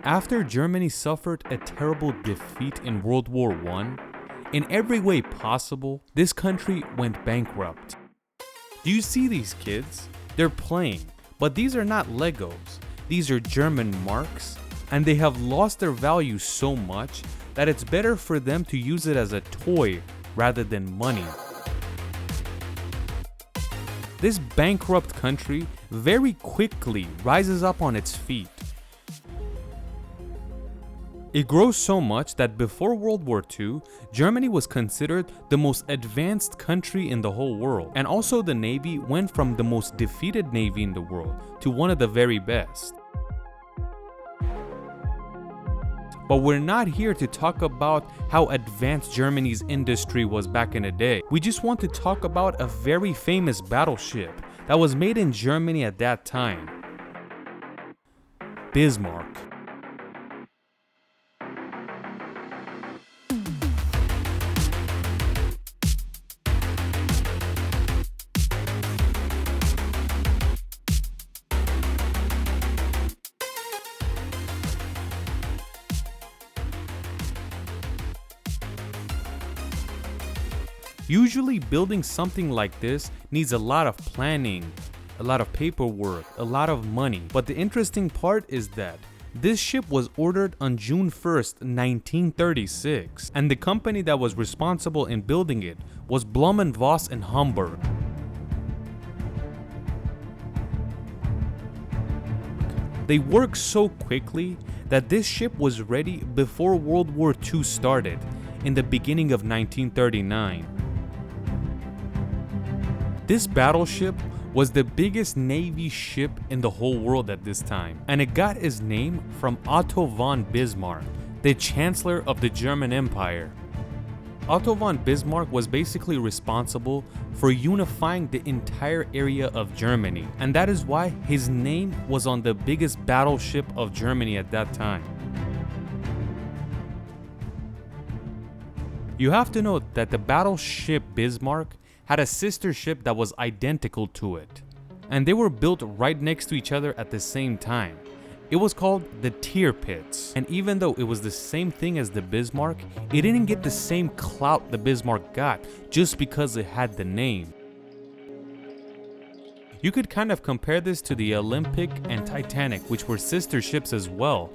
After Germany suffered a terrible defeat in World War I, in every way possible, this country went bankrupt. Do you see these kids? They're playing, but these are not Legos. These are German marks, and they have lost their value so much that it's better for them to use it as a toy rather than money. This bankrupt country very quickly rises up on its feet. It grows so much that before World War II, Germany was considered the most advanced country in the whole world, and also the Navy went from the most defeated Navy in the world to one of the very best. But we're not here to talk about how advanced Germany's industry was back in the day. We just want to talk about a very famous battleship that was made in Germany at that time. Bismarck. Usually building something like this needs a lot of planning, a lot of paperwork, a lot of money. But the interesting part is that this ship was ordered on June 1st, 1936, and the company that was responsible in building it was Blohm & Voss in Hamburg. They worked so quickly that this ship was ready before World War II started, in the beginning of 1939. This battleship was the biggest Navy ship in the whole world at this time, and it got its name from Otto von Bismarck, the Chancellor of the German Empire. Otto von Bismarck was basically responsible for unifying the entire area of Germany, and that is why his name was on the biggest battleship of Germany at that time. You have to note that the battleship Bismarck had a sister ship that was identical to it, and they were built right next to each other at the same time. It was called the Tirpitz, and even though it was the same thing as the Bismarck, it didn't get the same clout the Bismarck got just because it had the name. You could kind of compare this to the Olympic and Titanic, which were sister ships as well,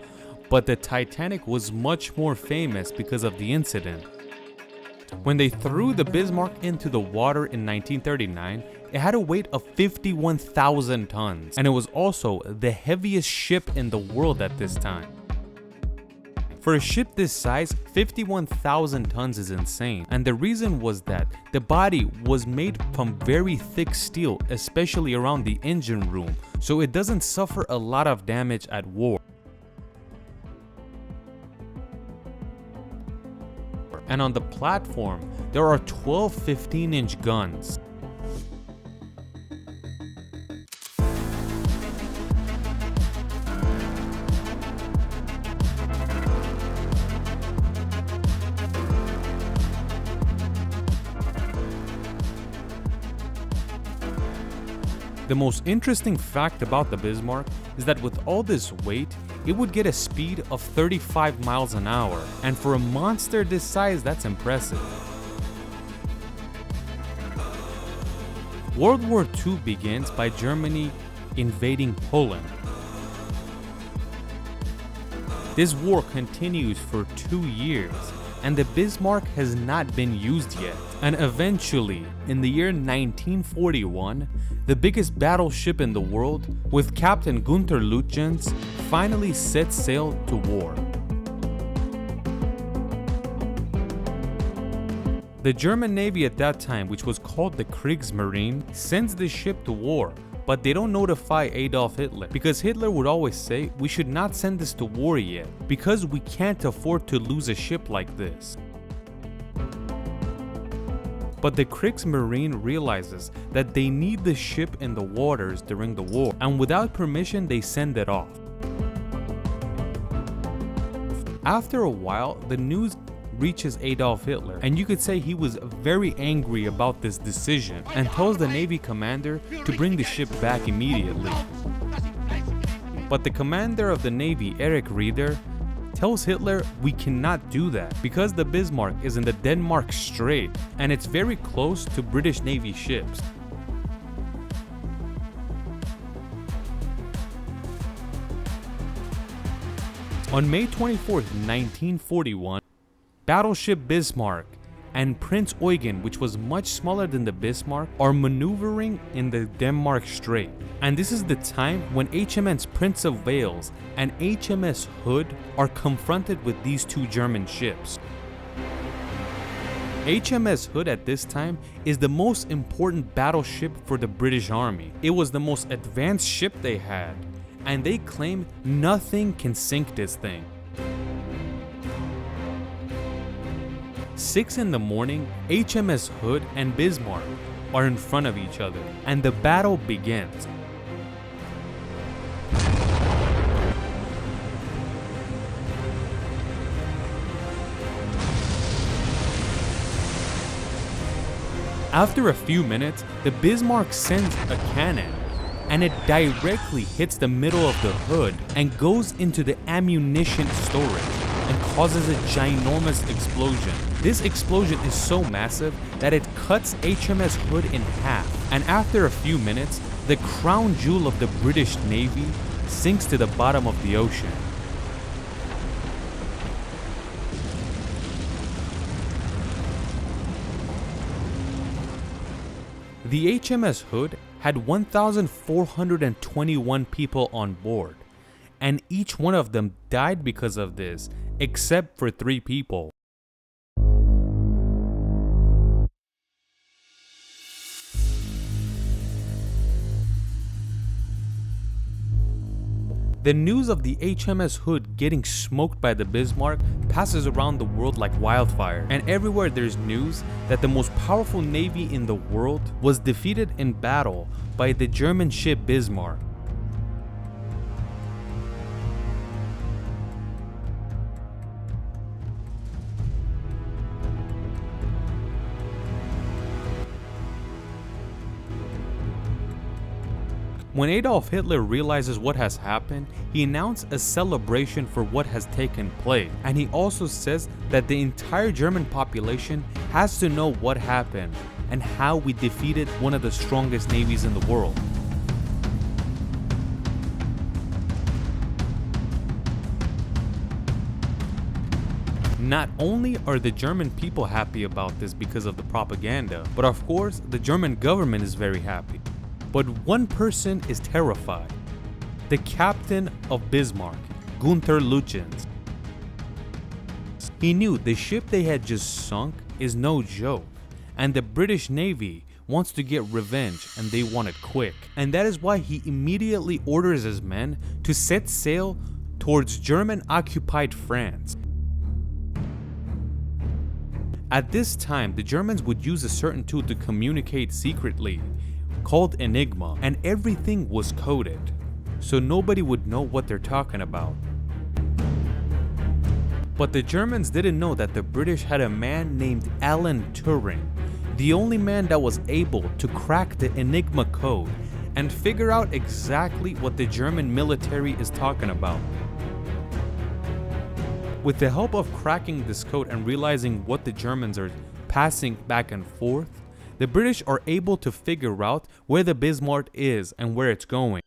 but the Titanic was much more famous because of the incident. When they threw the Bismarck into the water in 1939, it had a weight of 51,000 tons, and it was also the heaviest ship in the world at this time. For a ship this size, 51,000 tons is insane, and the reason was that the body was made from very thick steel, especially around the engine room, so it doesn't suffer a lot of damage at war. And on the platform, there are 12 15-inch guns. The most interesting fact about the Bismarck is that with all this weight, it would get a speed of 35 miles an hour, and for a monster this size, that's impressive. World War II begins by Germany invading Poland. This war continues for 2 years, and the Bismarck has not been used yet. And eventually, in the year 1941, the biggest battleship in the world, with Captain Gunther Lütjens, finally set sail to war. The German Navy at that time, which was called the Kriegsmarine, sends the ship to war, but they don't notify Adolf Hitler, because Hitler would always say, we should not send this to war yet, because we can't afford to lose a ship like this. But the Kriegsmarine realizes that they need the ship in the waters during the war, and without permission they send it off. After a while, the news reaches Adolf Hitler, and you could say he was very angry about this decision and tells the Navy commander to bring the ship back immediately. But the commander of the Navy, Erich Rieder, tells Hitler we cannot do that because the Bismarck is in the Denmark Strait and it's very close to British Navy ships. On May 24, 1941, battleship Bismarck and Prince Eugen, which was much smaller than the Bismarck, are maneuvering in the Denmark Strait. And this is the time when HMS Prince of Wales and HMS Hood are confronted with these two German ships. HMS Hood at this time is the most important battleship for the British Army. It was the most advanced ship they had, and they claim nothing can sink this thing. 6 in the morning, HMS Hood and Bismarck are in front of each other, and the battle begins. After a few minutes, the Bismarck sends a cannon, and it directly hits the middle of the hood and goes into the ammunition storage and causes a ginormous explosion. This explosion is so massive that it cuts HMS Hood in half, and after a few minutes, the crown jewel of the British Navy sinks to the bottom of the ocean. The HMS Hood had 1,421 people on board, and each one of them died because of this, except for 3 people. The news of the HMS Hood getting smoked by the Bismarck passes around the world like wildfire, and everywhere there's news that the most powerful navy in the world was defeated in battle by the German ship Bismarck. When Adolf Hitler realizes what has happened, he announced a celebration for what has taken place, and he also says that the entire German population has to know what happened and how we defeated one of the strongest navies in the world. Not only are the German people happy about this because of the propaganda, but of course the German government is very happy. But one person is terrified: the captain of Bismarck, Gunther Lütjens. He knew the ship they had just sunk is no joke, and the British Navy wants to get revenge and they want it quick. And that is why he immediately orders his men to set sail towards German-occupied France. At this time, the Germans would use a certain tool to communicate secretly, called Enigma, and everything was coded, so nobody would know what they're talking about. But the Germans didn't know that the British had a man named Alan Turing, the only man that was able to crack the Enigma code and figure out exactly what the German military is talking about. With the help of cracking this code and realizing what the Germans are passing back and forth, the British are able to figure out where the Bismarck is and where it's going.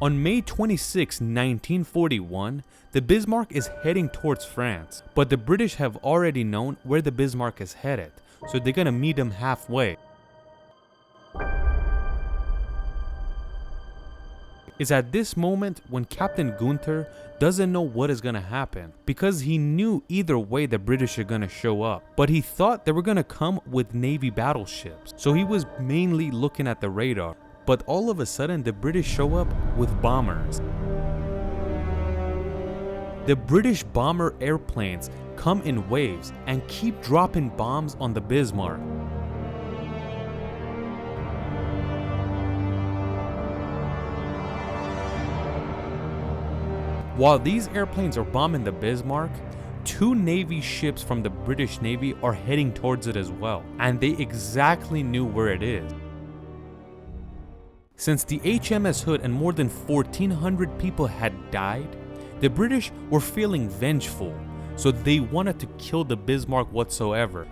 On May 26, 1941, the Bismarck is heading towards France, but the British have already known where the Bismarck is headed, so they're gonna meet him halfway. It's at this moment when Captain Gunther doesn't know what is gonna happen, because he knew either way the British are gonna show up, but he thought they were gonna come with Navy battleships, so he was mainly looking at the radar. But all of a sudden the British show up with bombers. The British bomber airplanes come in waves and keep dropping bombs on the Bismarck. While these airplanes are bombing the Bismarck, 2 Navy ships from the British Navy are heading towards it as well, and they exactly knew where it is. Since the HMS Hood and more than 1,400 people had died, the British were feeling vengeful, so they wanted to kill the Bismarck whatsoever.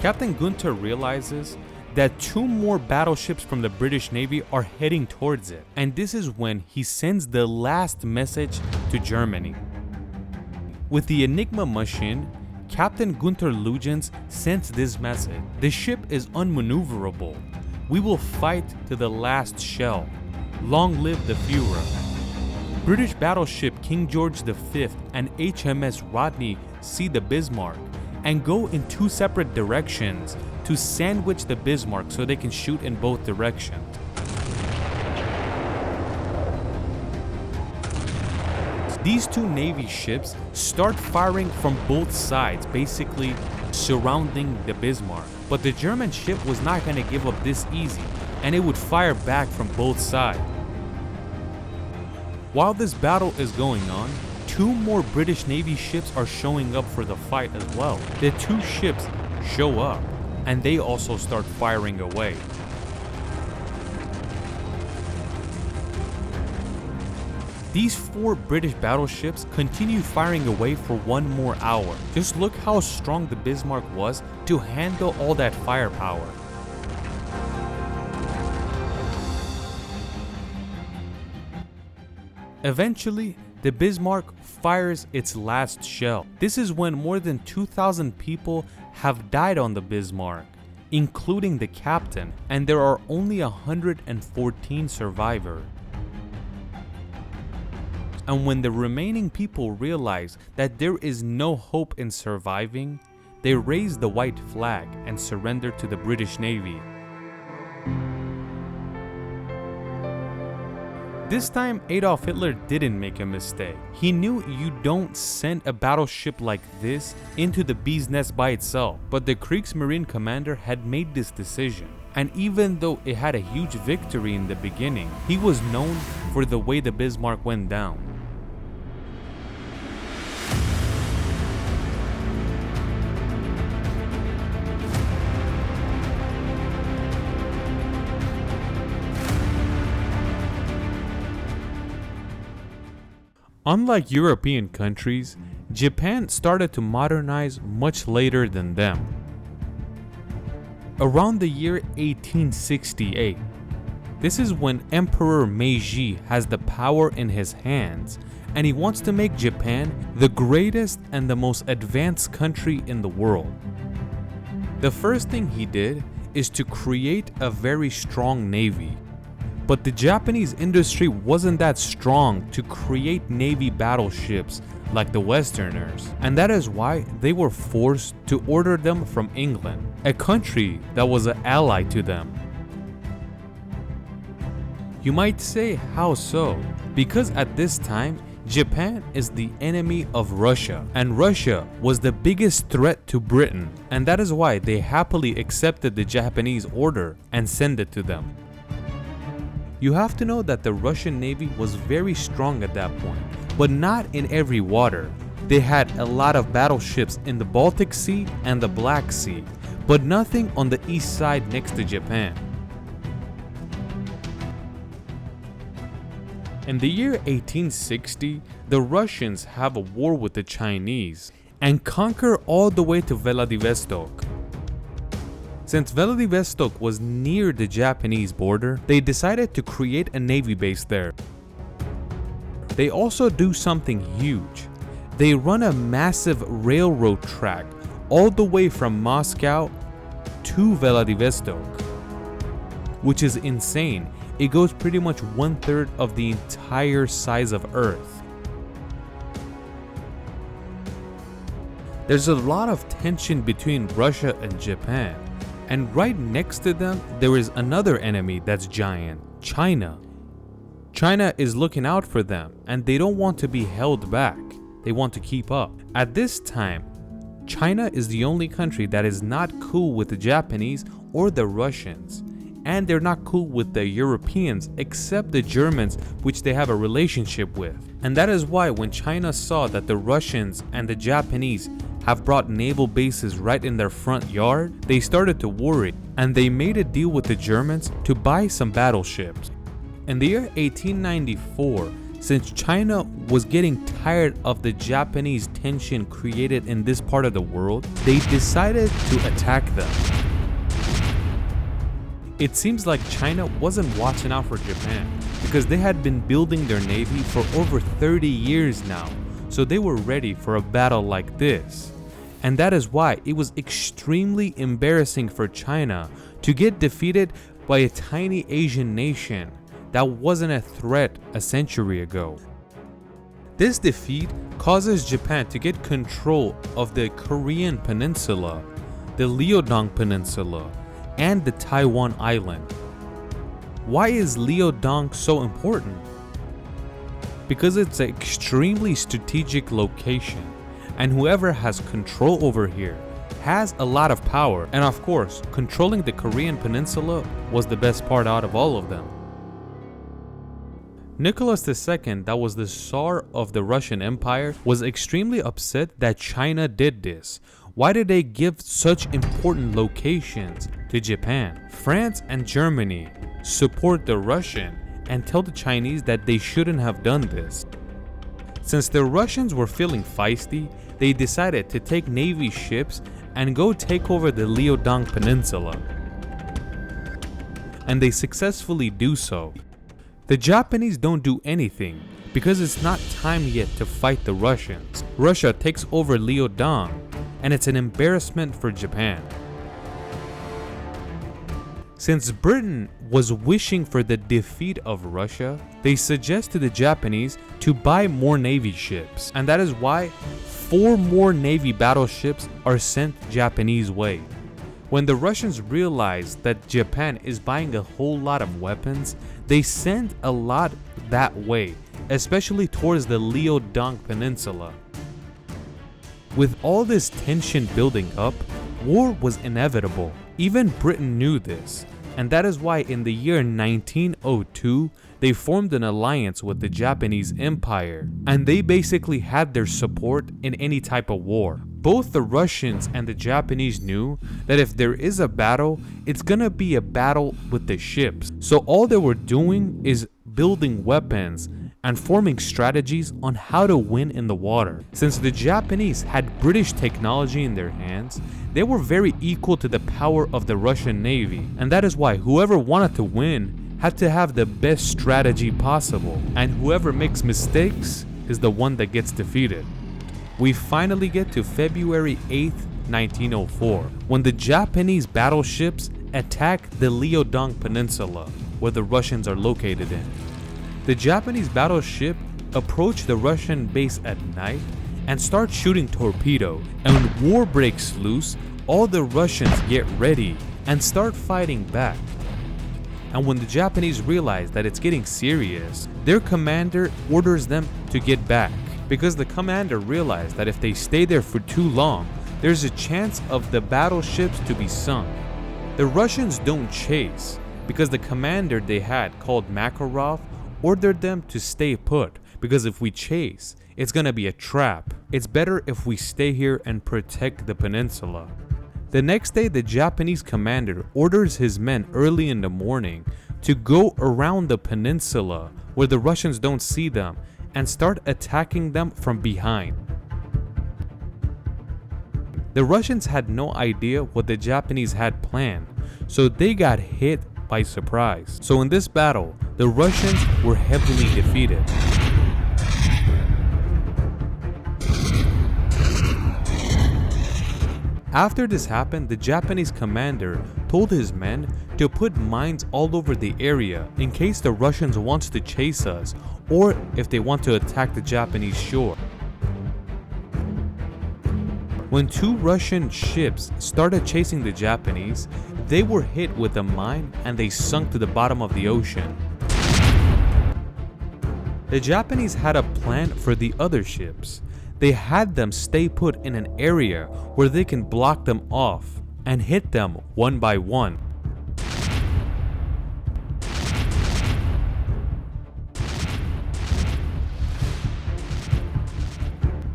Captain Gunther realizes that 2 more battleships from the British Navy are heading towards it, and this is when he sends the last message to Germany. With the Enigma machine, Captain Gunther Lugens sends this message: "The ship is unmaneuverable. We will fight to the last shell. Long live the Führer." British battleship King George V and HMS Rodney see the Bismarck and go in 2 separate directions to sandwich the Bismarck so they can shoot in both directions. These 2 Navy ships start firing from both sides, basically surrounding the Bismarck. But the German ship was not going to give up this easy, and it would fire back from both sides. While this battle is going on, 2 more British Navy ships are showing up for the fight as well. The 2 ships show up, and they also start firing away. These 4 British battleships continue firing away for 1 more hour. Just look how strong the Bismarck was to handle all that firepower. Eventually, the Bismarck fires its last shell. This is when more than 2,000 people have died on the Bismarck, including the captain, and there are only 114 survivors. And when the remaining people realize that there is no hope in surviving, they raise the white flag and surrender to the British Navy. This time, Adolf Hitler didn't make a mistake. He knew you don't send a battleship like this into the bee's nest by itself, but the Kriegsmarine commander had made this decision. And even though it had a huge victory in the beginning, he was known for the way the Bismarck went down. Unlike European countries, Japan started to modernize much later than them. Around the year 1868, this is when Emperor Meiji has the power in his hands, and he wants to make Japan the greatest and the most advanced country in the world. The first thing he did is to create a very strong navy. But the Japanese industry wasn't that strong to create navy battleships like the Westerners, and that is why they were forced to order them from England, a country that was an ally to them. You might say, how so? Because at this time, Japan is the enemy of Russia, and Russia was the biggest threat to Britain, and that is why they happily accepted the Japanese order and sent it to them. You have to know that the Russian Navy was very strong at that point, but not in every water. They had a lot of battleships in the Baltic Sea and the Black Sea, but nothing on the east side next to Japan. In the year 1860, the Russians have a war with the Chinese and conquer all the way to Vladivostok. Since Vladivostok was near the Japanese border, they decided to create a navy base there. They also do something huge. They run a massive railroad track all the way from Moscow to Vladivostok, which is insane. It goes pretty much 1/3 of the entire size of Earth. There's a lot of tension between Russia and Japan. And right next to them, there is another enemy that's giant, China. China is looking out for them, and they don't want to be held back. They want to keep up. At this time, China is the only country that is not cool with the Japanese or the Russians. and they're not cool with the Europeans except the Germans, which they have a relationship with. And that is why when China saw that the Russians and the Japanese have brought naval bases right in their front yard, they started to worry, and they made a deal with the Germans to buy some battleships. In the year 1894, since China was getting tired of the Japanese tension created in this part of the world, they decided to attack them. It seems like China wasn't watching out for Japan because they had been building their navy for over 30 years now, so they were ready for a battle like this. And that is why it was extremely embarrassing for China to get defeated by a tiny Asian nation that wasn't a threat a century ago. This defeat causes Japan to get control of the Korean Peninsula, the Liaodong Peninsula, and the Taiwan Island. Why is Liaodong so important? Because it's an extremely strategic location, and whoever has control over here has a lot of power, and of course, controlling the Korean Peninsula was the best part out of all of them. Nicholas II, that was the Tsar of the Russian Empire, was extremely upset that China did this. Why did they give such important locations to Japan? France and Germany support the Russian and tell the Chinese that they shouldn't have done this. Since the Russians were feeling feisty, they decided to take Navy ships and go take over the Liaodong Peninsula. And they successfully do so. The Japanese don't do anything because it's not time yet to fight the Russians. Russia takes over Liaodong, and it's an embarrassment for Japan. Since Britain was wishing for the defeat of Russia, they suggest to the Japanese to buy more Navy ships, and that is why 4 more Navy battleships are sent Japanese way. When the Russians realized that Japan is buying a whole lot of weapons, they sent a lot that way, especially towards the Liaodong Peninsula. With all this tension building up, war was inevitable. Even Britain knew this, and that is why in the year 1902, they formed an alliance with the Japanese Empire, and they basically had their support in any type of war. Both the Russians and the Japanese knew that if there is a battle, it's gonna be a battle with the ships. So all they were doing is building weapons and forming strategies on how to win in the water. Since the Japanese had British technology in their hands, they were very equal to the power of the Russian Navy. And that is why whoever wanted to win had to have the best strategy possible. And whoever makes mistakes is the one that gets defeated. We finally get to February 8th, 1904, when the Japanese battleships attack the Liaodong Peninsula, where the Russians are located in. The Japanese battleship approach the Russian base at night and start shooting torpedo, and when war breaks loose, all the Russians get ready and start fighting back. And when the Japanese realize that it's getting serious, their commander orders them to get back, because the commander realized that if they stay there for too long, there's a chance of the battleships to be sunk. The Russians don't chase, because the commander they had, called Makarov, ordered them to stay put, because if we chase, it's gonna be a trap. It's better if we stay here and protect the peninsula. The next day, the Japanese commander orders his men early in the morning to go around the peninsula where the Russians don't see them and start attacking them from behind. The Russians had no idea what the Japanese had planned, so they got hit by surprise. So in this battle, the Russians were heavily defeated. After this happened, the Japanese commander told his men to put mines all over the area in case the Russians wants to chase us or if they want to attack the Japanese shore. When 2 Russian ships started chasing the Japanese, they were hit with a mine and they sunk to the bottom of the ocean. The Japanese had a plan for the other ships. They had them stay put in an area where they can block them off and hit them one by one.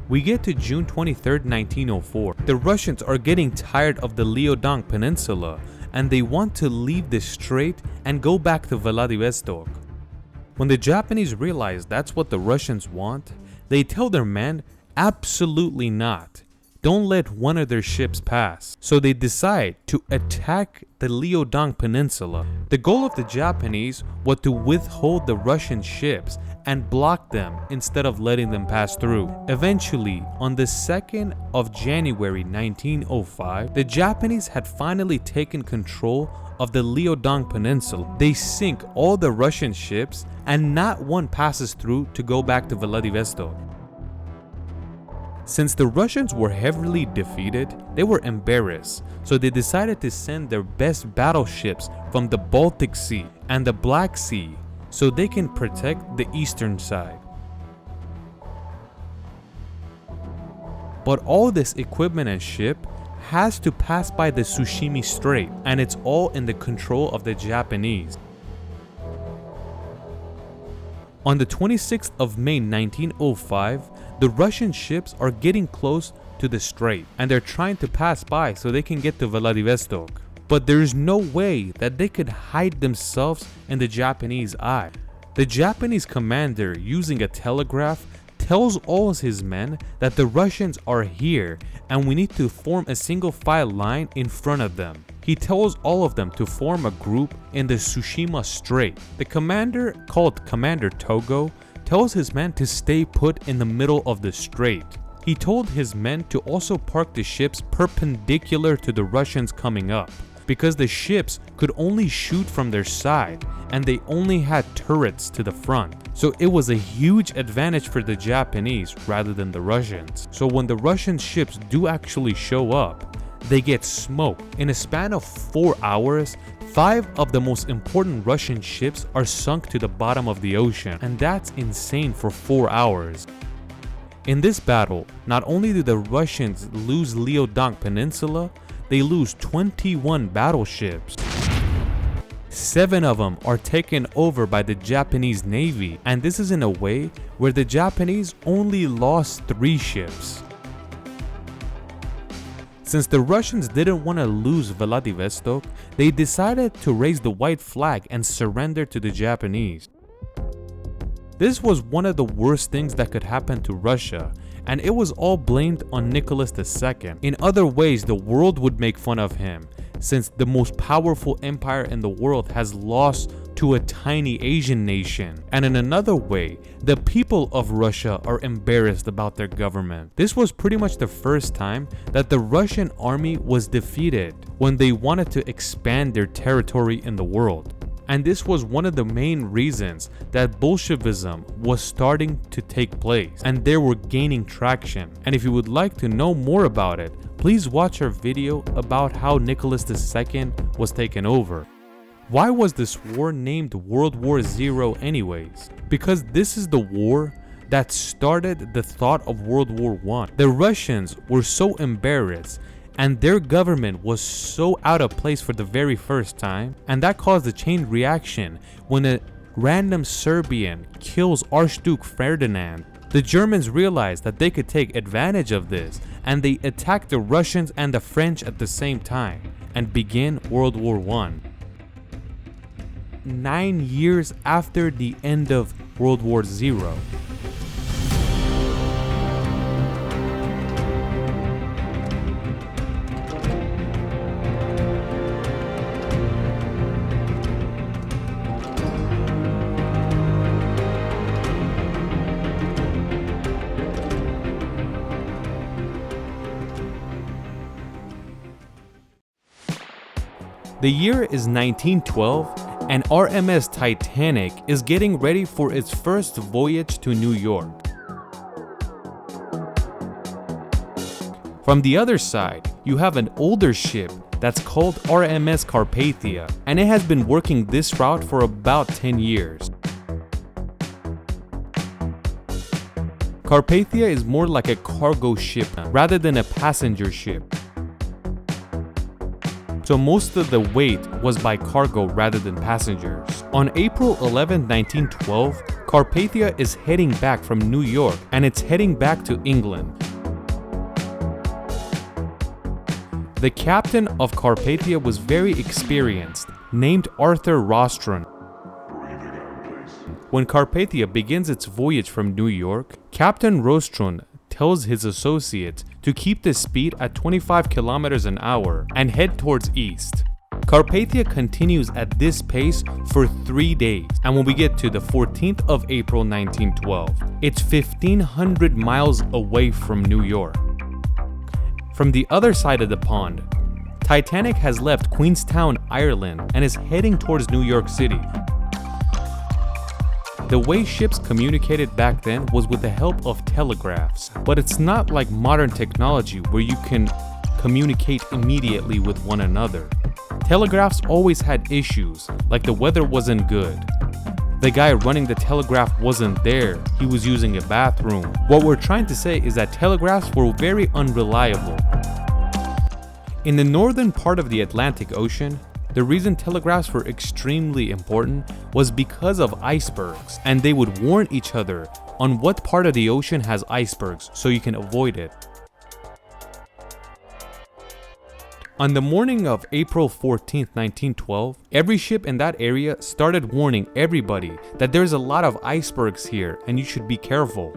We get to June 23, 1904. The Russians are getting tired of the Liaodong Peninsula and they want to leave the strait and go back to Vladivostok. When the Japanese realize that's what the Russians want, they tell their men, absolutely not. Don't let one of their ships pass. So they decide to attack the Liaodong Peninsula. The goal of the Japanese was to withhold the Russian ships and block them instead of letting them pass through. Eventually, on the 2nd of January 1905, the Japanese had finally taken control of the Liaodong Peninsula. They sink all the Russian ships and not one passes through to go back to Vladivostok. Since the Russians were heavily defeated, they were embarrassed, so they decided to send their best battleships from the Baltic Sea and the Black Sea so they can protect the eastern side. But all this equipment and ship has to pass by the Tsushima Strait, and it's all in the control of the Japanese. On the 26th of May 1905, the Russian ships are getting close to the strait and they're trying to pass by so they can get to Vladivostok. But there's no way that they could hide themselves in the Japanese eye. The Japanese commander, using a telegraph, tells all his men that the Russians are here and we need to form a single file line in front of them. He tells all of them to form a group in the Tsushima Strait. The commander, called Commander Togo, tells his men to stay put in the middle of the strait. He told his men to also park the ships perpendicular to the Russians coming up, because the ships could only shoot from their side and they only had turrets to the front. So it was a huge advantage for the Japanese rather than the Russians. So when the Russian ships do actually show up, they get smoked. In a span of 4 hours, 5 of the most important Russian ships are sunk to the bottom of the ocean, and that's insane for 4 hours. In this battle, not only do the Russians lose Liaodong Peninsula, they lose 21 battleships. 7 of them are taken over by the Japanese Navy, and this is in a way where the Japanese only lost 3 ships. Since the Russians didn't want to lose Vladivostok, they decided to raise the white flag and surrender to the Japanese. This was one of the worst things that could happen to Russia, and it was all blamed on Nicholas II. In other ways, the world would make fun of him, since the most powerful empire in the world has lost to a tiny Asian nation. And in another way, the people of Russia are embarrassed about their government. This was pretty much the first time that the Russian army was defeated when they wanted to expand their territory in the world. And this was one of the main reasons that Bolshevism was starting to take place and they were gaining traction. And if you would like to know more about it, please watch our video about how Nicholas II was taken over. Why was this war named World War Zero anyways? Because this is the war that started the thought of World War I. The Russians were so embarrassed and their government was so out of place for the very first time, and that caused a chain reaction when a random Serbian kills Archduke Ferdinand. The Germans realized that they could take advantage of this, and they attacked the Russians and the French at the same time and begin World War I. 9 years after the end of World War Zero. The year is 1912 and RMS Titanic is getting ready for its first voyage to New York. From the other side, you have an older ship that's called RMS Carpathia, and it has been working this route for about 10 years. Carpathia is more like a cargo ship rather than a passenger ship. So most of the weight was by cargo rather than passengers. On April 11, 1912, Carpathia is heading back from New York, and it's heading back to England. The captain of Carpathia was very experienced, named Arthur Rostron. When Carpathia begins its voyage from New York, Captain Rostron tells his associates to keep the speed at 25 kilometers an hour and head towards east. Carpathia continues at this pace for 3 days, and when we get to the 14th of April 1912, it's 1,500 miles away from New York. From the other side of the pond, Titanic has left Queenstown, Ireland, and is heading towards New York City. The way ships communicated back then was with the help of telegraphs, but it's not like modern technology where you can communicate immediately with one another. Telegraphs always had issues, like the weather wasn't good. The guy running the telegraph wasn't there, he was using a bathroom. What we're trying to say is that telegraphs were very unreliable. In the northern part of the Atlantic Ocean, the reason telegraphs were extremely important was because of icebergs, and they would warn each other on what part of the ocean has icebergs so you can avoid it. On the morning of April 14, 1912, every ship in that area started warning everybody that there's a lot of icebergs here and you should be careful.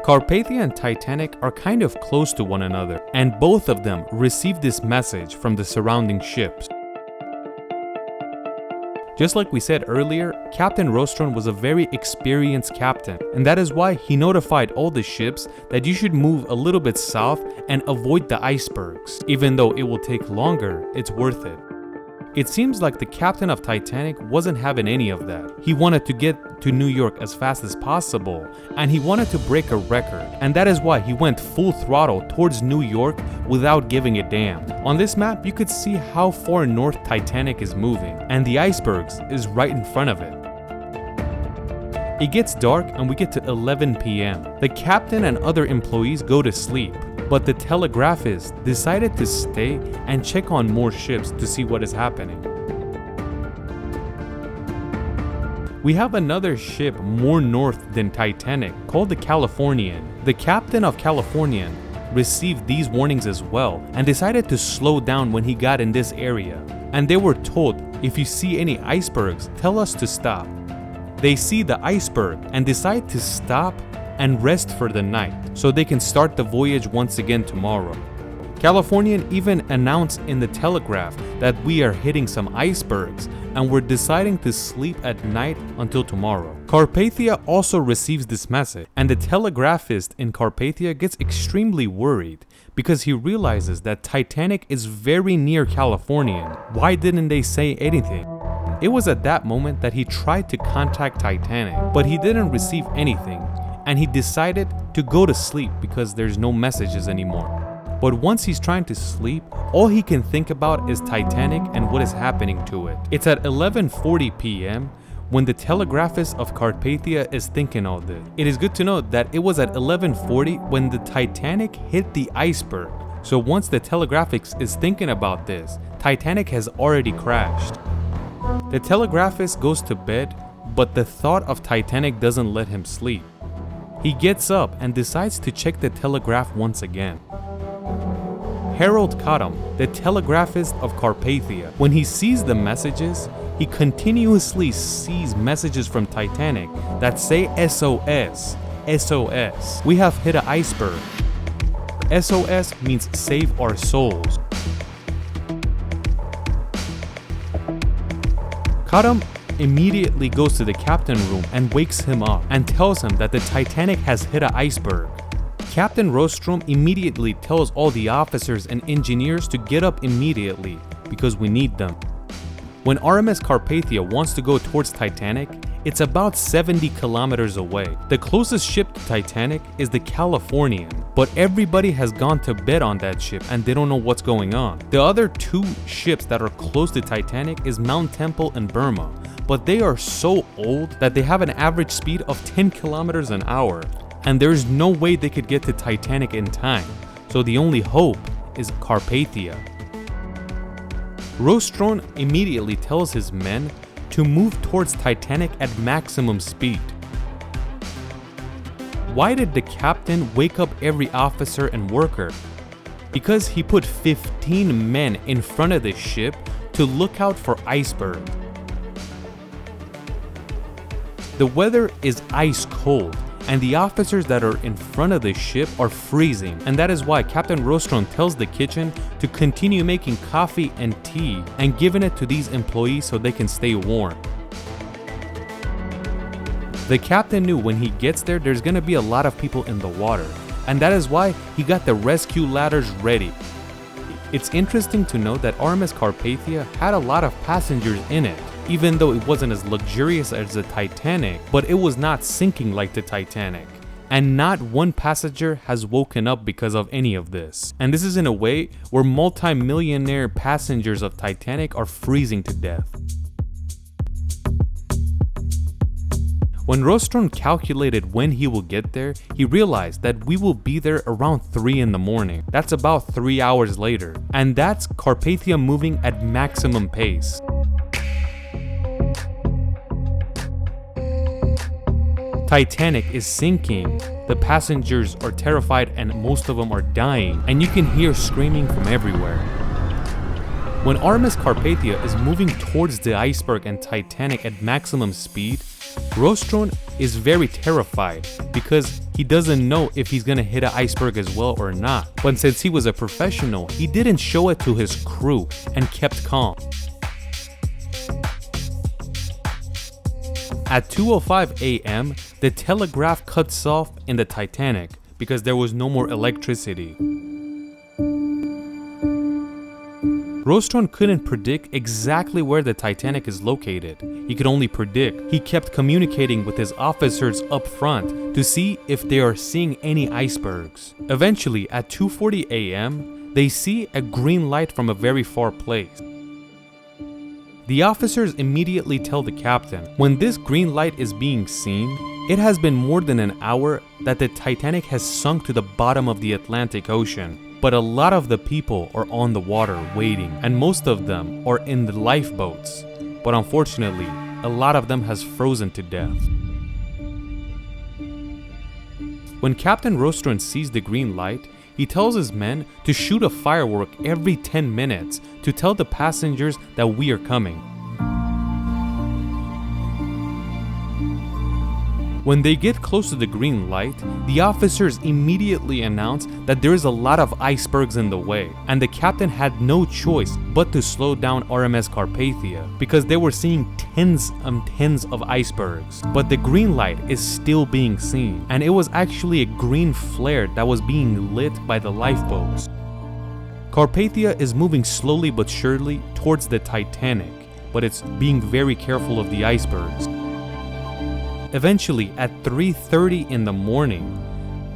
Carpathia and Titanic are kind of close to one another, and both of them received this message from the surrounding ships. Just like we said earlier, Captain Rostron was a very experienced captain, and that is why he notified all the ships that you should move a little bit south and avoid the icebergs. Even though it will take longer, it's worth it. It seems like the captain of Titanic wasn't having any of that. He wanted to get to New York as fast as possible, and he wanted to break a record, and that is why he went full throttle towards New York without giving a damn. On this map, you could see how far north Titanic is moving, and the icebergs is right in front of it. It gets dark and we get to 11 p.m. The captain and other employees go to sleep, but the telegraphist decided to stay and check on more ships to see what is happening. We have another ship more north than Titanic called the Californian. The captain of Californian received these warnings as well and decided to slow down when he got in this area. And they were told, if you see any icebergs, tell us to stop. They see the iceberg and decide to stop and rest for the night so they can start the voyage once again tomorrow. Californian even announced in the telegraph that we are hitting some icebergs and we're deciding to sleep at night until tomorrow. Carpathia also receives this message, and the telegraphist in Carpathia gets extremely worried because he realizes that Titanic is very near Californian. Why didn't they say anything? It was at that moment that he tried to contact Titanic, but he didn't receive anything, and he decided to go to sleep because there's no messages anymore. But once he's trying to sleep, all he can think about is Titanic and what is happening to it. It's at 11:40 p.m. when the telegraphist of Carpathia is thinking all this. It is good to note that it was at 11:40 when the Titanic hit the iceberg. So once the telegraphist is thinking about this, Titanic has already crashed. The telegraphist goes to bed, but the thought of Titanic doesn't let him sleep. He gets up and decides to check the telegraph once again. Harold Cottam, the telegraphist of Carpathia, when he sees the messages, he continuously sees messages from Titanic that say SOS, SOS. We have hit an iceberg. SOS means save our souls. Cottam immediately goes to the captain room and wakes him up and tells him that the Titanic has hit an iceberg. Captain Rostrom immediately tells all the officers and engineers to get up immediately because we need them. When RMS Carpathia wants to go towards Titanic, it's about 70 kilometers away. The closest ship to Titanic is the Californian, but everybody has gone to bed on that ship and they don't know what's going on. The other two ships that are close to Titanic is Mount Temple and Burma, but they are so old that they have an average speed of 10 kilometers an hour, and there's no way they could get to Titanic in time, so the only hope is Carpathia. Rostron immediately tells his men to move towards Titanic at maximum speed. Why did the captain wake up every officer and worker? Because he put 15 men in front of the ship to look out for iceberg. The weather is ice cold, and the officers that are in front of the ship are freezing, and that is why Captain Rostron tells the kitchen to continue making coffee and tea and giving it to these employees so they can stay warm. The captain knew when he gets there, there's gonna be a lot of people in the water, and that is why he got the rescue ladders ready. It's interesting to note that RMS Carpathia had a lot of passengers in it, even though it wasn't as luxurious as the Titanic, but it was not sinking like the Titanic. And not one passenger has woken up because of any of this. And this is in a way where multi-millionaire passengers of Titanic are freezing to death. When Rostron calculated when he will get there, he realized that we will be there around 3 in the morning. That's about 3 hours later. And that's Carpathia moving at maximum pace. Titanic is sinking. The passengers are terrified and most of them are dying, and you can hear screaming from everywhere. When RMS Carpathia is moving towards the iceberg and Titanic at maximum speed, Rostron is very terrified because he doesn't know if he's gonna hit an iceberg as well or not. But since he was a professional, he didn't show it to his crew and kept calm. At 2:05 a.m., the telegraph cuts off in the Titanic because there was no more electricity. Rostron couldn't predict exactly where the Titanic is located. He could only predict. He kept communicating with his officers up front to see if they are seeing any icebergs. Eventually, at 2:40 a.m., they see a green light from a very far place. The officers immediately tell the captain, when this green light is being seen, it has been more than an hour that the Titanic has sunk to the bottom of the Atlantic Ocean. But a lot of the people are on the water waiting, and most of them are in the lifeboats. But unfortunately, a lot of them has frozen to death. When Captain Rostron sees the green light, he tells his men to shoot a firework every 10 minutes to tell the passengers that we are coming. When they get close to the green light, the officers immediately announce that there is a lot of icebergs in the way, and the captain had no choice but to slow down RMS Carpathia because they were seeing tens and tens of icebergs. But the green light is still being seen, and it was actually a green flare that was being lit by the lifeboats. Carpathia is moving slowly but surely towards the Titanic, but it's being very careful of the icebergs. Eventually, at 3:30 in the morning,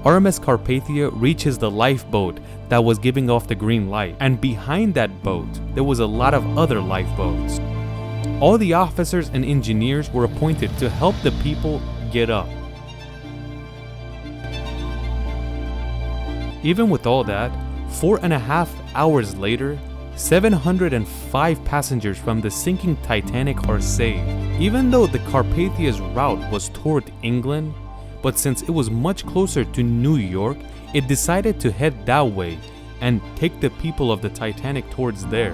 RMS Carpathia reaches the lifeboat that was giving off the green light, and behind that boat, there was a lot of other lifeboats. All the officers and engineers were appointed to help the people get up. Even with all that, 4.5 hours later, 705 passengers from the sinking Titanic are saved. Even though the Carpathia's route was toward England, but since it was much closer to New York, it decided to head that way and take the people of the Titanic towards there.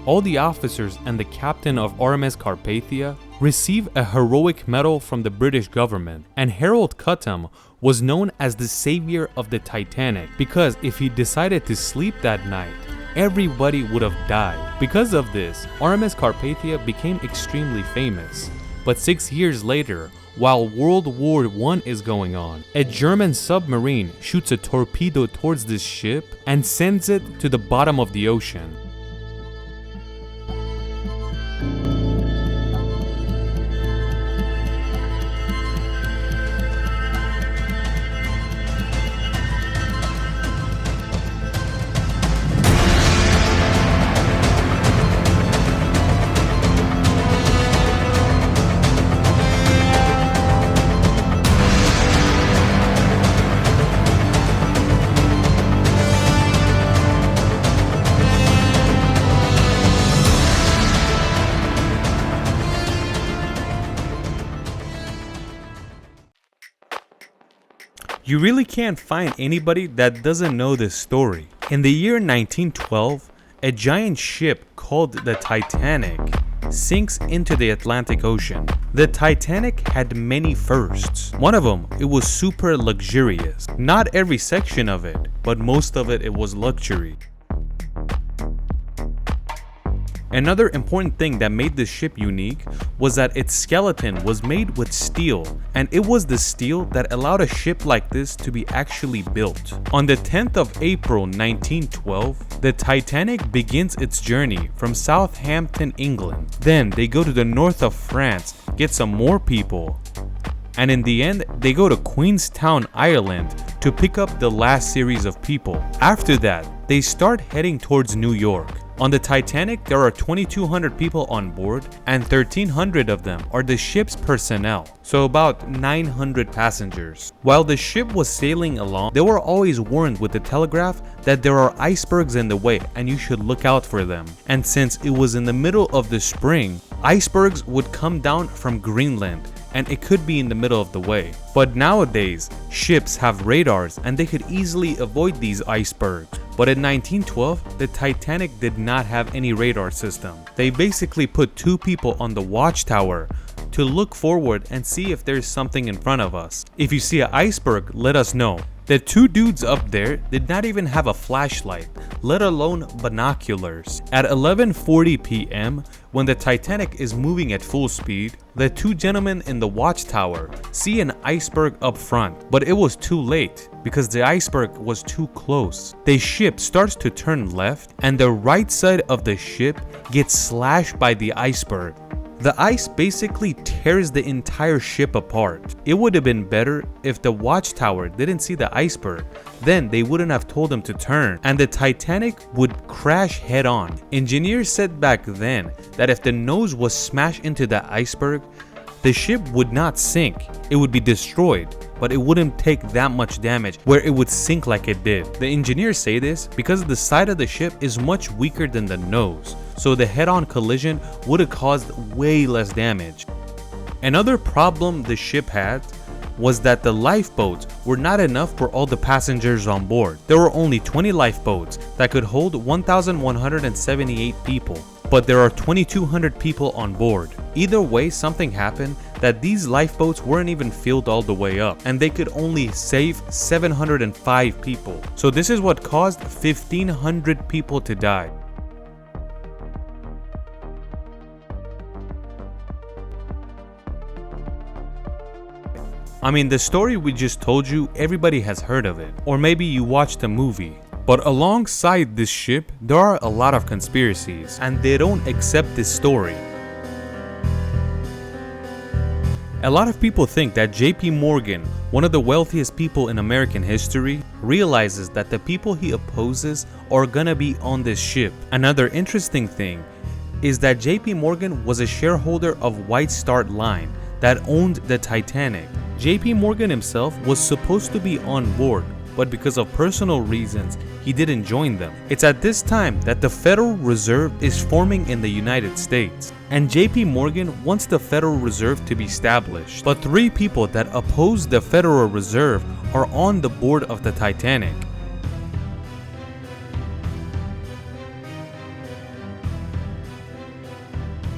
All the officers and the captain of RMS Carpathia receive a heroic medal from the British government, and Harold Cutham was known as the savior of the Titanic because if he decided to sleep that night, everybody would have died. Because of this, RMS Carpathia became extremely famous. But 6 years later, while World War I is going on, a German submarine shoots a torpedo towards this ship and sends it to the bottom of the ocean. You really can't find anybody that doesn't know this story. In the year 1912, a giant ship called the Titanic sinks into the Atlantic Ocean. The Titanic had many firsts. One of them, it was super luxurious. Not every section of it, but most of it was luxury. Another important thing that made this ship unique was that its skeleton was made with steel, and it was the steel that allowed a ship like this to be actually built. On the 10th of April 1912, the Titanic begins its journey from Southampton, England. Then they go to the north of France, get some more people, and in the end, they go to Queenstown, Ireland to pick up the last series of people. After that, they start heading towards New York. On the Titanic, there are 2,200 people on board, and 1,300 of them are the ship's personnel, so about 900 passengers. While the ship was sailing along, they were always warned with the telegraph that there are icebergs in the way and you should look out for them. And since it was in the middle of the spring, icebergs would come down from Greenland, and it could be in the middle of the way. But nowadays, ships have radars and they could easily avoid these icebergs. But in 1912, the Titanic did not have any radar system. They basically put 2 people on the watchtower to look forward and see if there's something in front of us. If you see an iceberg, let us know. The 2 dudes up there did not even have a flashlight, let alone binoculars. At 11:40 p.m., when the Titanic is moving at full speed, the 2 gentlemen in the watchtower see an iceberg up front, but it was too late because the iceberg was too close. The ship starts to turn left, and the right side of the ship gets slashed by the iceberg. The ice basically tears the entire ship apart. It would have been better if the watchtower didn't see the iceberg. Then they wouldn't have told them to turn, and the Titanic would crash head on. Engineers said back then that if the nose was smashed into the iceberg, the ship would not sink. It would be destroyed, but it wouldn't take that much damage where it would sink like it did. The engineers say this because the side of the ship is much weaker than the nose, so the head-on collision would have caused way less damage. Another problem the ship had was that the lifeboats were not enough for all the passengers on board. There were only 20 lifeboats that could hold 1,178 people, but there are 2,200 people on board. Either way, something happened that these lifeboats weren't even filled all the way up, and they could only save 705 people. So this is what caused 1,500 people to die. I mean, the story we just told you, everybody has heard of it, or maybe you watched the movie. But alongside this ship, there are a lot of conspiracies, and they don't accept this story. A lot of people think that JP Morgan, one of the wealthiest people in American history, realizes that the people he opposes are gonna be on this ship. Another interesting thing is that JP Morgan was a shareholder of White Star Line that owned the Titanic. JP Morgan himself was supposed to be on board, but because of personal reasons, he didn't join them. It's at this time that the Federal Reserve is forming in the United States, and JP Morgan wants the Federal Reserve to be established. But 3 people that oppose the Federal Reserve are on the board of the Titanic.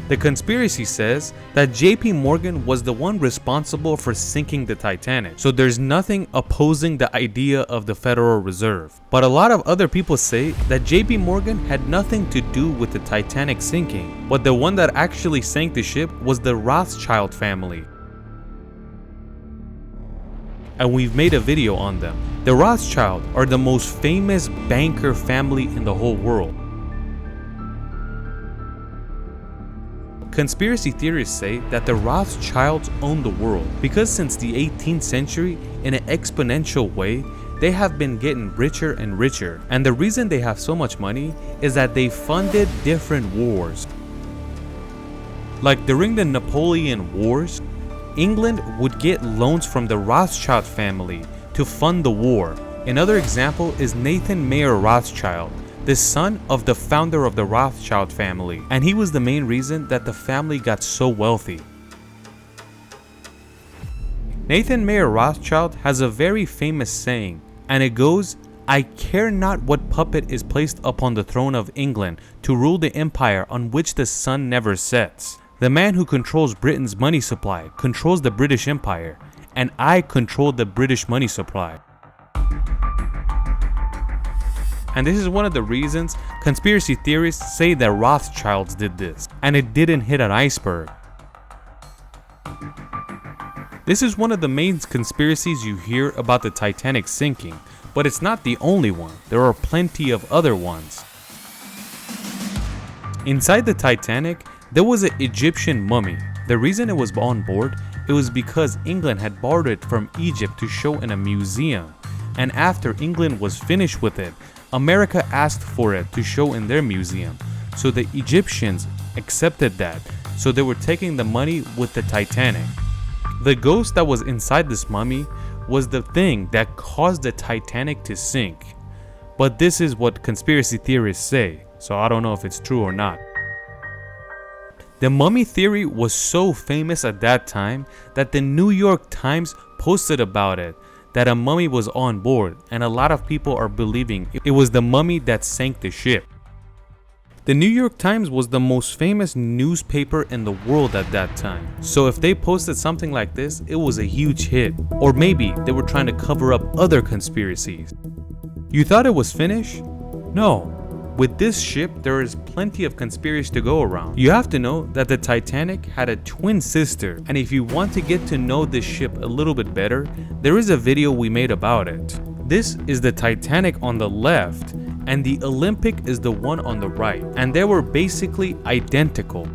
The conspiracy says that JP Morgan was the one responsible for sinking the Titanic, so there's nothing opposing the idea of the Federal Reserve. But a lot of other people say that JP Morgan had nothing to do with the Titanic sinking, but the one that actually sank the ship was the Rothschild family. And we've made a video on them. The Rothschild are the most famous banker family in the whole world. Conspiracy theorists say that the Rothschilds own the world because since the 18th century, in an exponential way, they have been getting richer and richer. And the reason they have so much money is that they funded different wars. Like during the Napoleon Wars, England would get loans from the Rothschild family to fund the war. Another example is Nathan Mayer Rothschild, the son of the founder of the Rothschild family, and he was the main reason that the family got so wealthy. Nathan Mayer Rothschild has a very famous saying, and it goes, "I care not what puppet is placed upon the throne of England to rule the empire on which the sun never sets. The man who controls Britain's money supply controls the British Empire, and I control the British money supply." And this is one of the reasons conspiracy theorists say that Rothschilds did this, and it didn't hit an iceberg. This is one of the main conspiracies you hear about the Titanic sinking, but it's not the only one. There are plenty of other ones. Inside the Titanic, there was an Egyptian mummy. The reason it was on board, it was because England had borrowed it from Egypt to show in a museum. And after England was finished with it, America asked for it to show in their museum. So the Egyptians accepted that. So they were taking the money with the Titanic. The ghost that was inside this mummy was the thing that caused the Titanic to sink. But this is what conspiracy theorists say, so I don't know if it's true or not. The mummy theory was so famous at that time that the New York Times posted about it, that a mummy was on board, and a lot of people are believing it was the mummy that sank the ship. The New York Times was the most famous newspaper in the world at that time, so if they posted something like this, it was a huge hit. Or maybe they were trying to cover up other conspiracies. You thought it was finished? No. With this ship, there is plenty of conspiracies to go around. You have to know that the Titanic had a twin sister, and if you want to get to know this ship a little bit better, there is a video we made about it. This is the Titanic on the left, and the Olympic is the one on the right, and they were basically identical.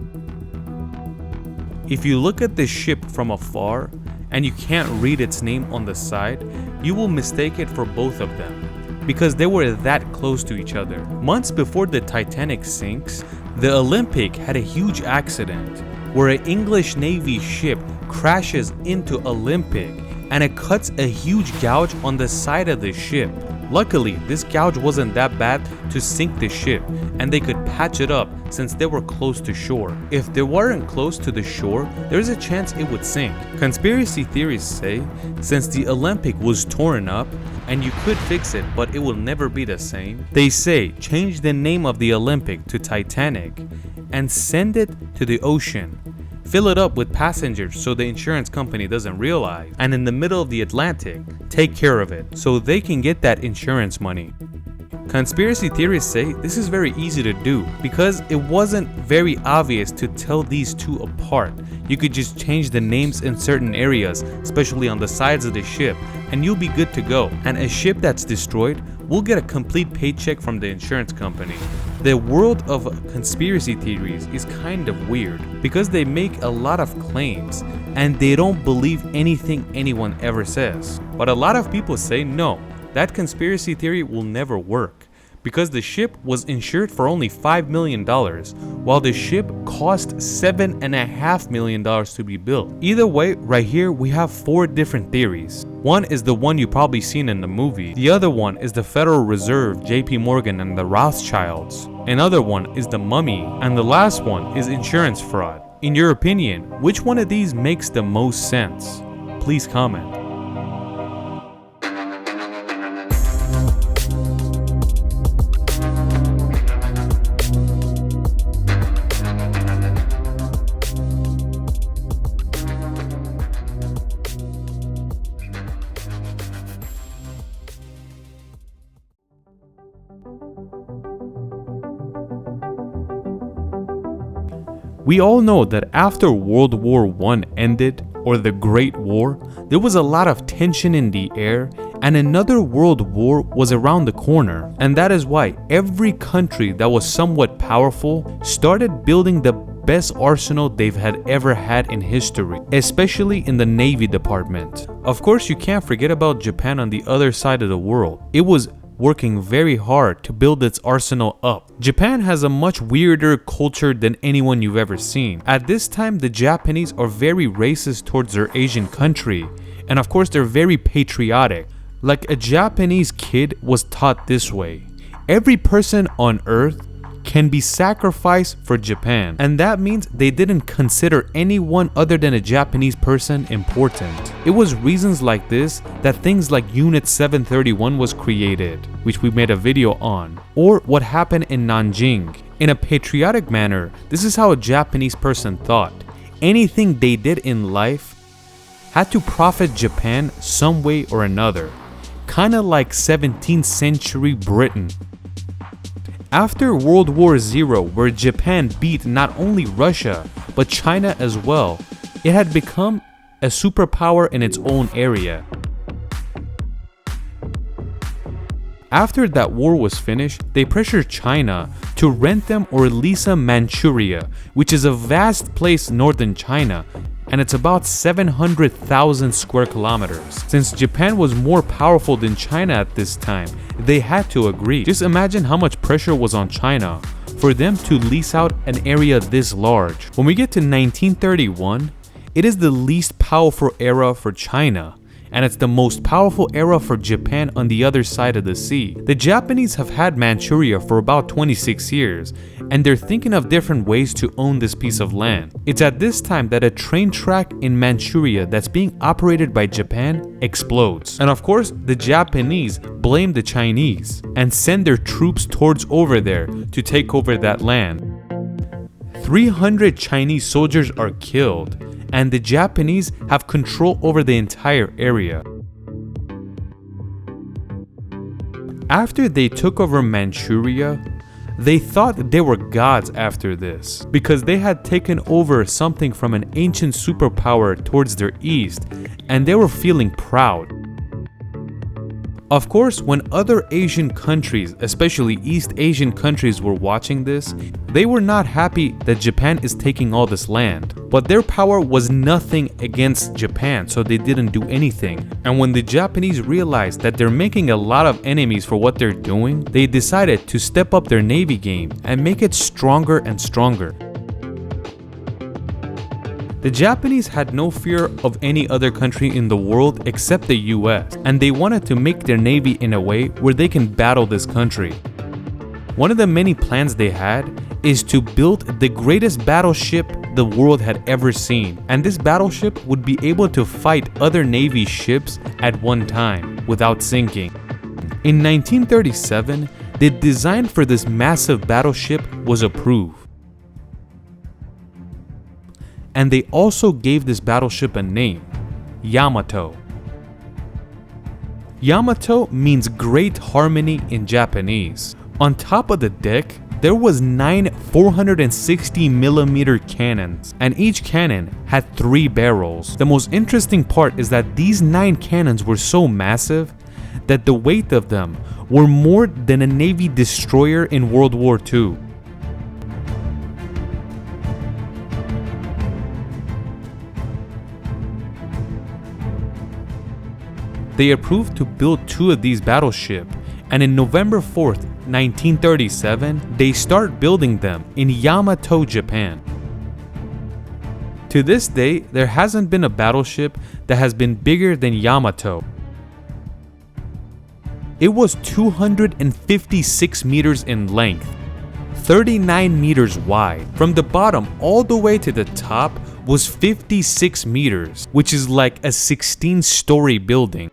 If you look at this ship from afar, and you can't read its name on the side, you will mistake it for both of them, because they were that close to each other. Months before the Titanic sinks, the Olympic had a huge accident where an English Navy ship crashes into Olympic, and it cuts a huge gouge on the side of the ship. Luckily, this gouge wasn't that bad to sink the ship, and they could patch it up since they were close to shore. If they weren't close to the shore, there's a chance it would sink. Conspiracy theories say, since the Olympic was torn up, and you could fix it, but it will never be the same, they say change the name of the Olympic to Titanic and send it to the ocean. Fill it up with passengers so the insurance company doesn't realize, and in the middle of the Atlantic, take care of it so they can get that insurance money. Conspiracy theorists say this is very easy to do because it wasn't very obvious to tell these two apart. You could just change the names in certain areas, especially on the sides of the ship, and you'll be good to go. And a ship that's destroyed will get a complete paycheck from the insurance company. The world of conspiracy theories is kind of weird because they make a lot of claims and they don't believe anything anyone ever says. But a lot of people say no, that conspiracy theory will never work because the ship was insured for only $5 million while the ship cost $7.5 million to be built. Either way, right here we have 4 different theories. One is the one you probably seen in the movie. The other one is the Federal Reserve, JP Morgan and the Rothschilds. Another one is the mummy, and the last one is insurance fraud. In your opinion, which one of these makes the most sense? Please comment. We all know that after World War I ended, or the Great War, there was a lot of tension in the air and another world war was around the corner. And that is why every country that was somewhat powerful started building the best arsenal they've had ever had in history, especially in the Navy department. Of course, you can't forget about Japan on the other side of the world. It was working very hard to build its arsenal up. Japan has a much weirder culture than anyone you've ever seen. At this time, the Japanese are very racist towards their Asian country, and of course they're very patriotic. Like a Japanese kid was taught this way: every person on earth can be sacrificed for Japan. And that means they didn't consider anyone other than a Japanese person important. It was reasons like this that things like Unit 731 was created, which we made a video on, or what happened in Nanjing. In a patriotic manner, this is how a Japanese person thought. Anything they did in life had to profit Japan some way or another, kinda like 17th century Britain. After World War Z, where Japan beat not only Russia, but China as well, it had become a superpower in its own area. After that war was finished, they pressured China to rent them or lease them Manchuria, which is a vast place northern China, and it's about 700,000 square kilometers. Since Japan was more powerful than China at this time, they had to agree. Just imagine how much pressure was on China for them to lease out an area this large. When we get to 1931, it is the least powerful era for China, and it's the most powerful era for Japan on the other side of the sea. The Japanese have had Manchuria for about 26 years, and they're thinking of different ways to own this piece of land. It's at this time that a train track in Manchuria that's being operated by Japan explodes. And of course, the Japanese blame the Chinese and send their troops towards over there to take over that land. 300 Chinese soldiers are killed, and the Japanese have control over the entire area. After they took over Manchuria, they thought they were gods after this, because they had taken over something from an ancient superpower towards their east, and they were feeling proud. Of course, when other Asian countries, especially East Asian countries, were watching this, they were not happy that Japan is taking all this land. But their power was nothing against Japan, so they didn't do anything. And when the Japanese realized that they're making a lot of enemies for what they're doing, they decided to step up their navy game and make it stronger and stronger. The Japanese had no fear of any other country in the world except the US, and they wanted to make their navy in a way where they can battle this country. One of the many plans they had is to build the greatest battleship the world had ever seen, and this battleship would be able to fight other navy ships at one time without sinking. In 1937, the design for this massive battleship was approved. And they also gave this battleship a name, Yamato. Yamato means great harmony in Japanese. On top of the deck, there was 9 460mm cannons, and each cannon had 3 barrels. The most interesting part is that these 9 cannons were so massive that the weight of them were more than a Navy destroyer in World War II. They approved to build 2 of these battleships, and in November 4th, 1937, they start building them in Yamato, Japan. To this day, there hasn't been a battleship that has been bigger than Yamato. It was 256 meters in length, 39 meters wide. From the bottom all the way to the top was 56 meters, which is like a 16-story building.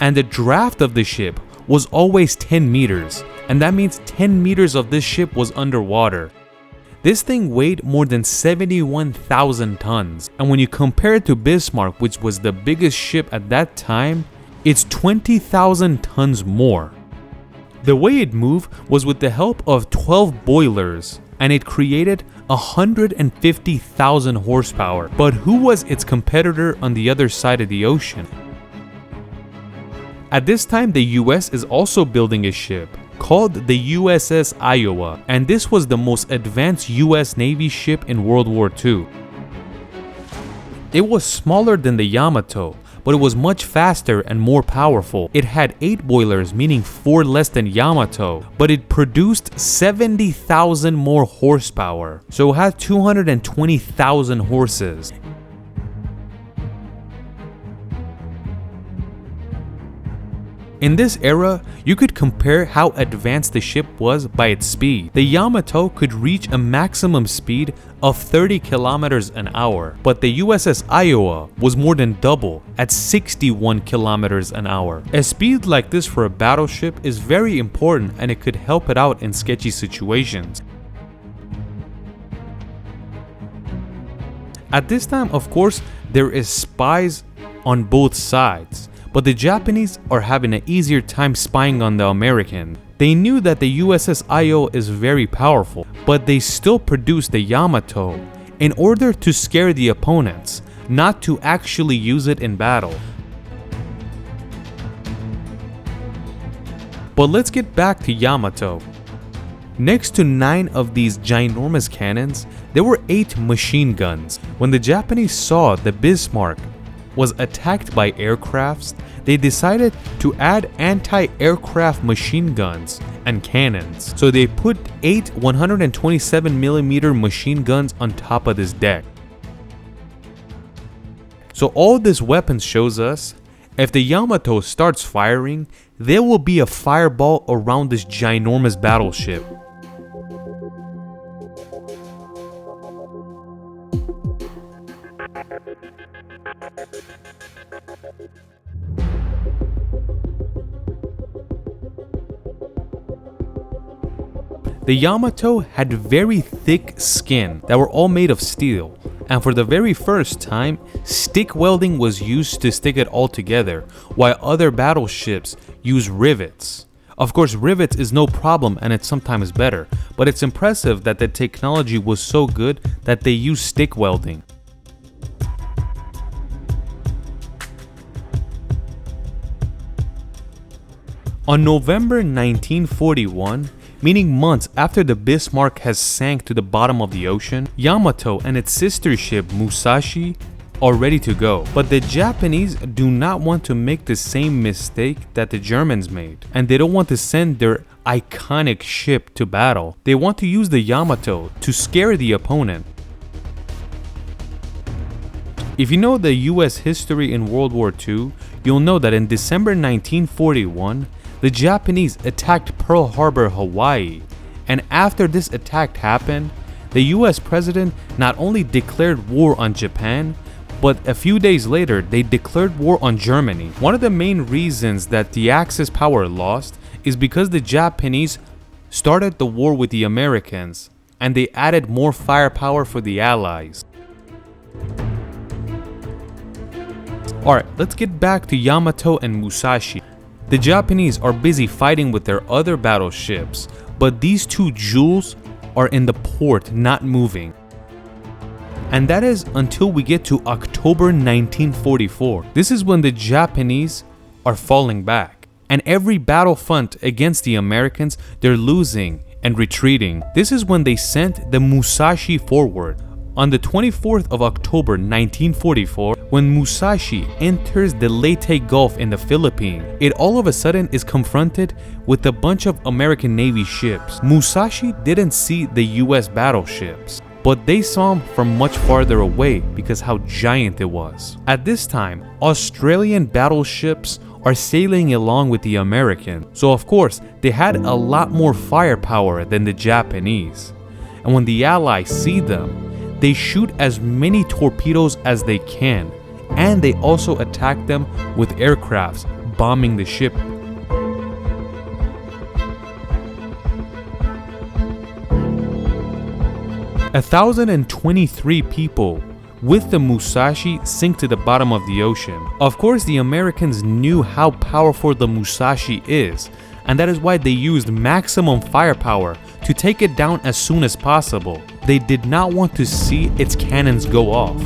And the draft of the ship was always 10 meters, and that means 10 meters of this ship was underwater. This thing weighed more than 71,000 tons, and when you compare it to Bismarck, which was the biggest ship at that time, it's 20,000 tons more. The way it moved was with the help of 12 boilers, and it created 150,000 horsepower. But who was its competitor on the other side of the ocean? At this time, the US is also building a ship called the USS Iowa, and this was the most advanced US Navy ship in World War II. It was smaller than the Yamato, but it was much faster and more powerful. It had 8 boilers, meaning 4 less than Yamato, but it produced 70,000 more horsepower, so it had 220,000 horses. In this era, you could compare how advanced the ship was by its speed. The Yamato could reach a maximum speed of 30 kilometers an hour, but the USS Iowa was more than double at 61 kilometers an hour. A speed like this for a battleship is very important, and it could help it out in sketchy situations. At this time, of course, there is spies on both sides, but the Japanese are having an easier time spying on the American. They knew that the USS Io is very powerful, but they still produced the Yamato in order to scare the opponents, not to actually use it in battle. But let's get back to Yamato. Next to 9 of these ginormous cannons, there were 8 machine guns. When the Japanese saw the Bismarck was attacked by aircrafts, they decided to add anti-aircraft machine guns and cannons. So they put 8 127mm machine guns on top of this deck. So all this weapons shows us, if the Yamato starts firing, there will be a fireball around this ginormous battleship. The Yamato had very thick skin that were all made of steel, and for the very first time, stick welding was used to stick it all together, while other battleships use rivets. Of course, rivets is no problem and it's sometimes better, but it's impressive that the technology was so good that they used stick welding. On November 1941, meaning months after the Bismarck has sank to the bottom of the ocean, Yamato and its sister ship Musashi are ready to go. But the Japanese do not want to make the same mistake that the Germans made, and they don't want to send their iconic ship to battle. They want to use the Yamato to scare the opponent. If you know the US history in World War II, you'll know that in December 1941, the Japanese attacked Pearl Harbor, Hawaii, and after this attack happened, the US president not only declared war on Japan, but a few days later they declared war on Germany. One of the main reasons that the Axis power lost is because the Japanese started the war with the Americans, and they added more firepower for the Allies. Alright, let's get back to Yamato and Musashi. The Japanese are busy fighting with their other battleships, but these 2 jewels are in the port not moving. And that is until we get to October 1944. This is when the Japanese are falling back. And every battlefront against the Americans, they're losing and retreating. This is when they sent the Musashi forward. On the 24th of October 1944, when Musashi enters the Leyte Gulf in the Philippines, it all of a sudden is confronted with a bunch of American Navy ships. Musashi didn't see the US battleships, but they saw them from much farther away because how giant it was. At this time, Australian battleships are sailing along with the Americans, so of course they had a lot more firepower than the Japanese. And when the Allies see them, they shoot as many torpedoes as they can, and they also attack them with aircrafts, bombing the ship. A 1,023 people with the Musashi sink to the bottom of the ocean. Of course, the Americans knew how powerful the Musashi is, and that is why they used maximum firepower to take it down as soon as possible. They did not want to see its cannons go off.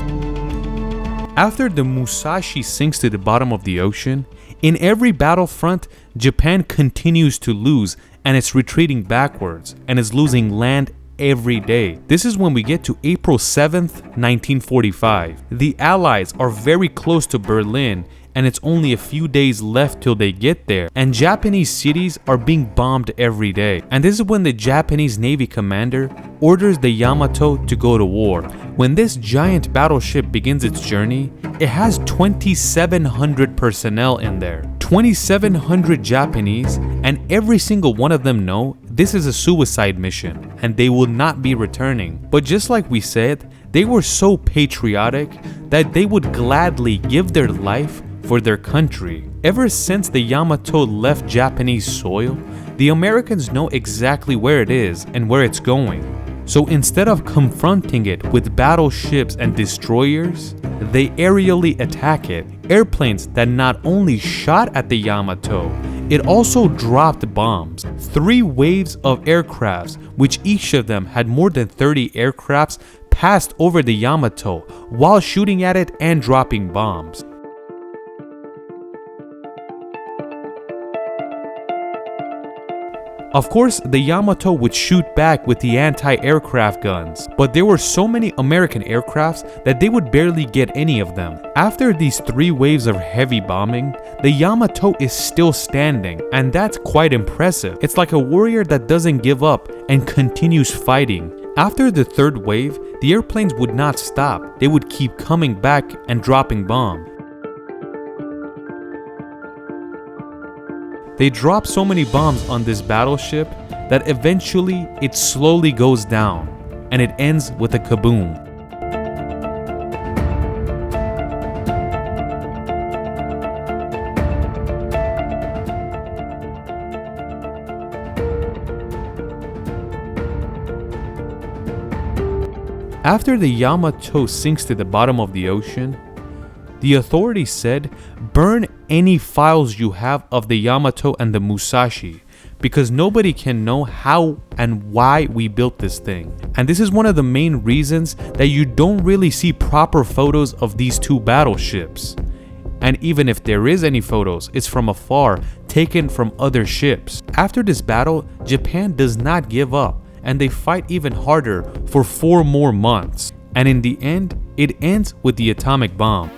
After the Musashi sinks to the bottom of the ocean, in every battlefront, Japan continues to lose, and it's retreating backwards and is losing land every day. This is when we get to April 7th, 1945. The Allies are very close to Berlin, and it's only a few days left till they get there, and Japanese cities are being bombed every day. And this is when the Japanese Navy commander orders the Yamato to go to war. When this giant battleship begins its journey, it has 2,700 personnel in there. 2,700 Japanese, and every single one of them know this is a suicide mission and they will not be returning. But just like we said, they were so patriotic that they would gladly give their life for their country. Ever since the Yamato left Japanese soil, the Americans know exactly where it is and where it's going. So instead of confronting it with battleships and destroyers, they aerially attack it. Airplanes that not only shot at the Yamato, it also dropped bombs. 3 waves of aircrafts, which each of them had more than 30 aircrafts, passed over the Yamato while shooting at it and dropping bombs. Of course, the Yamato would shoot back with the anti-aircraft guns, but there were so many American aircrafts that they would barely get any of them. After these 3 waves of heavy bombing, the Yamato is still standing, and that's quite impressive. It's like a warrior that doesn't give up and continues fighting. After the 3rd wave, the airplanes would not stop. They would keep coming back and dropping bombs. They drop so many bombs on this battleship that eventually it slowly goes down and it ends with a kaboom. After the Yamato sinks to the bottom of the ocean, the authorities said, burn any files you have of the Yamato and the Musashi, because nobody can know how and why we built this thing. And this is one of the main reasons that you don't really see proper photos of these 2 battleships. And even if there is any photos, it's from afar, taken from other ships. After this battle, Japan does not give up, and they fight even harder for 4 more months. And in the end, it ends with the atomic bomb.